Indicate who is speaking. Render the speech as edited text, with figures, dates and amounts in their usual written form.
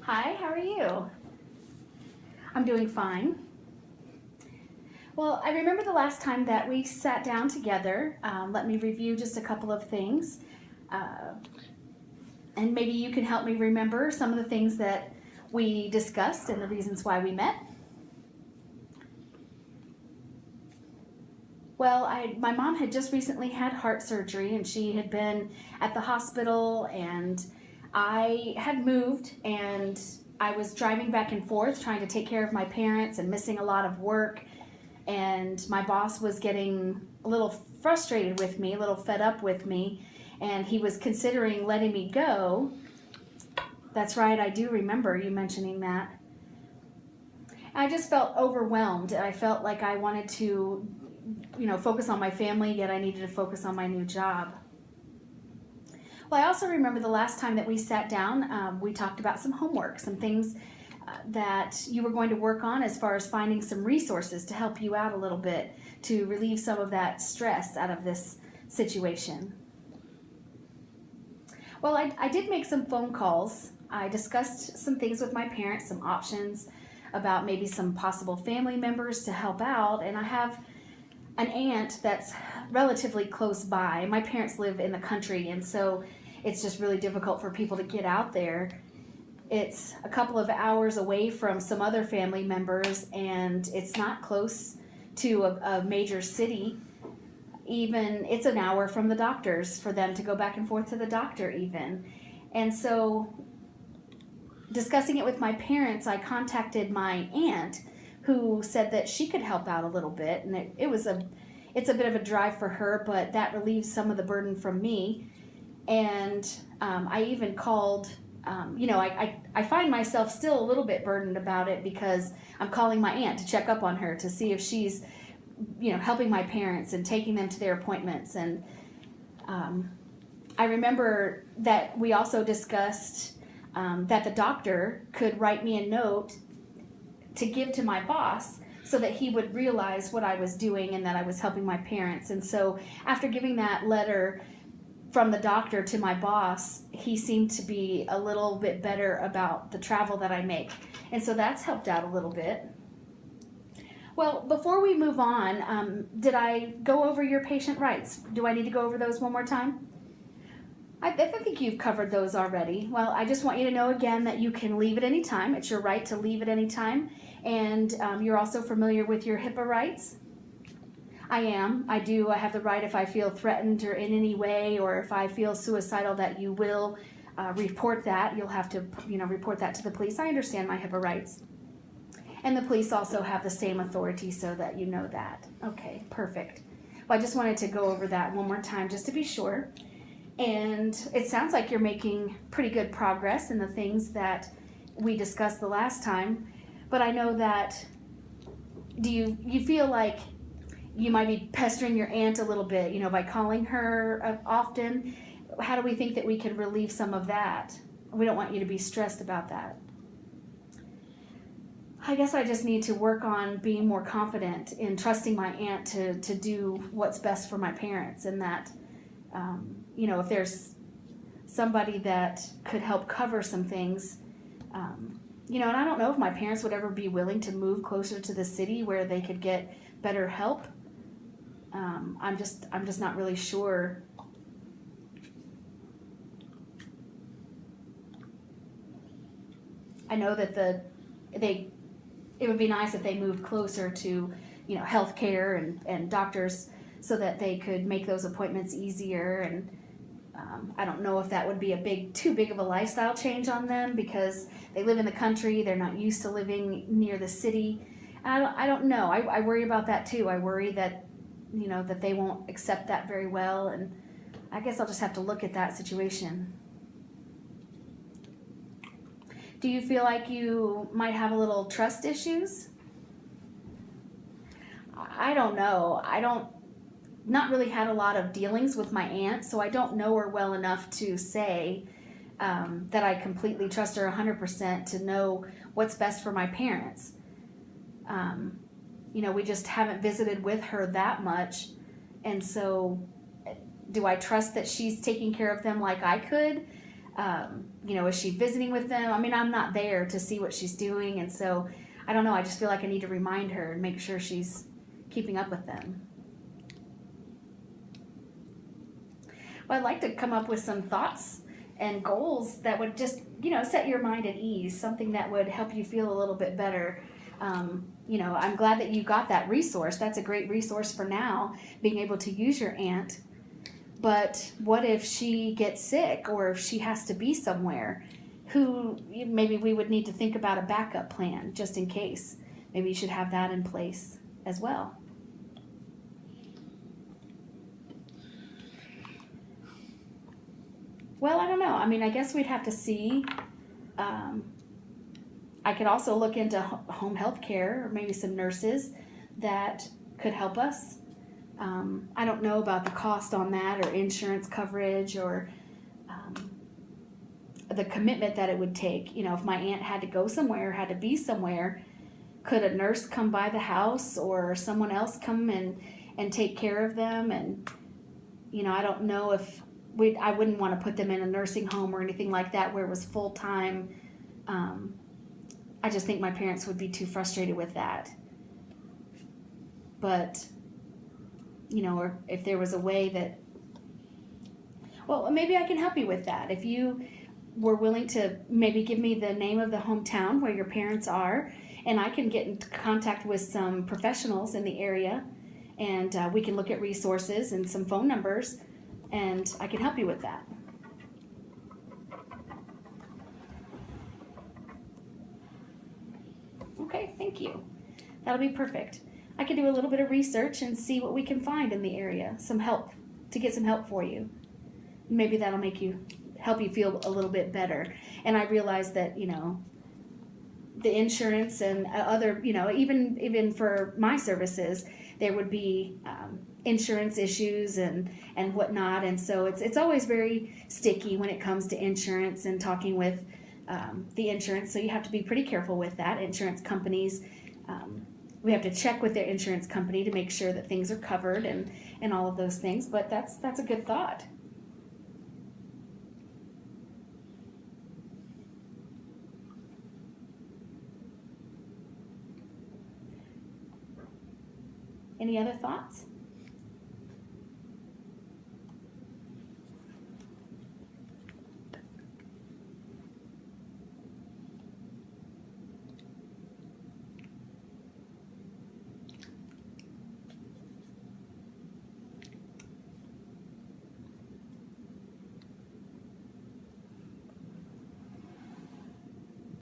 Speaker 1: Hi, how are you? I'm doing fine. Well, I remember the last time that we sat down together. Let me review just a couple of things. Uh, and maybe you can help me remember some of the things that we discussed and the reasons why we met. Well, my mom had just recently had heart surgery and she had been at the hospital, and I had moved and I was driving back and forth trying to take care of my parents and missing a lot of work. And my boss was getting a little frustrated with me, a little fed up with me, and he was considering letting me go. That's right, I do remember you mentioning that. I just felt overwhelmed. I felt like I wanted to, focus on my family, yet I needed to focus on my new job. Well, I also remember the last time that we sat down, we talked about some homework, some things that you were going to work on as far as finding some resources to help you out a little bit to relieve some of that stress out of this situation. Well, I did make some phone calls. I discussed some things with my parents, some options about maybe some possible family members to help out, and I have an aunt that's relatively close by. My parents live in the country, and so it's just really difficult for people to get out there. It's a couple of hours away from some other family members, and it's not close to a major city. Even it's an hour from the doctors for them to go back and forth to the doctor, even. And so, discussing it with my parents, I contacted my aunt, who said that she could help out a little bit, and it's a bit of a drive for her, but that relieves some of the burden from me. And I even called. I find myself still a little bit burdened about it because I'm calling my aunt to check up on her to see if she's, helping my parents and taking them to their appointments. And I remember that we also discussed that the doctor could write me a note to give to my boss so that he would realize what I was doing and that I was helping my parents. And so after giving that letter from the doctor to my boss, he seemed to be a little bit better about the travel that I make. And so that's helped out a little bit. Well, before we move on, did I go over your patient rights? Do I need to go over those one more time? I think you've covered those already. Well, I just want you to know again that you can leave at any time. It's your right to leave at any time. And you're also familiar with your HIPAA rights. I am. I do. I have the right, if I feel threatened or in any way, or if I feel suicidal, that you will report that. You'll have to, report that to the police. I understand my HIPAA rights. And the police also have the same authority, so that you know that. Okay, perfect. Well, I just wanted to go over that one more time just to be sure. And it sounds like you're making pretty good progress in the things that we discussed the last time. But I know that, do you feel like you might be pestering your aunt a little bit, by calling her often? How do we think that we could relieve some of that? We don't want you to be stressed about that. I guess I just need to work on being more confident in trusting my aunt to do what's best for my parents, and that, if there's somebody that could help cover some things, and I don't know if my parents would ever be willing to move closer to the city where they could get better help. I'm just not really sure. I know that it would be nice if they moved closer to, healthcare and doctors, so that they could make those appointments easier. And I don't know if that would be too big of a lifestyle change on them, because they live in the country. They're not used to living near the city. I don't know. I worry about that too. I worry that, that they won't accept that very well. And I guess I'll just have to look at that situation. Do you feel like you might have a little trust issues? I don't know. Not really had a lot of dealings with my aunt, so I don't know her well enough to say that I completely trust her 100% to know what's best for my parents. We just haven't visited with her that much, and so do I trust that she's taking care of them like I could? Is she visiting with them? I mean, I'm not there to see what she's doing, and so I don't know. I just feel like I need to remind her and make sure she's keeping up with them. Well, I'd like to come up with some thoughts and goals that would just, set your mind at ease, something that would help you feel a little bit better. I'm glad that you got that resource. That's a great resource for now, being able to use your aunt. But what if she gets sick, or if she has to be somewhere? Maybe we would need to think about a backup plan just in case. Maybe you should have that in place as well. Well, I don't know. I mean, I guess we'd have to see. I could also look into home health care, or maybe some nurses that could help us. I don't know about the cost on that, or insurance coverage, or the commitment that it would take. If my aunt had to go somewhere, had to be somewhere, could a nurse come by the house, or someone else come and take care of them? And I don't know if I wouldn't want to put them in a nursing home or anything like that where it was full time. I just think my parents would be too frustrated with that. But or if there was a way that, well, maybe I can help you with that. If you were willing to maybe give me the name of the hometown where your parents are, and I can get in contact with some professionals in the area, and we can look at resources and some phone numbers, and I can help you with that. Okay, thank you. That'll be perfect. I can do a little bit of research and see what we can find in the area, some help, to get some help for you. Maybe that'll help you feel a little bit better. And I realize that, the insurance and other, even for my services, there would be insurance issues and whatnot. And so it's always very sticky when it comes to insurance and talking with the insurance. So you have to be pretty careful with that. Insurance companies, we have to check with their insurance company to make sure that things are covered and all of those things. But that's a good thought. Any other thoughts?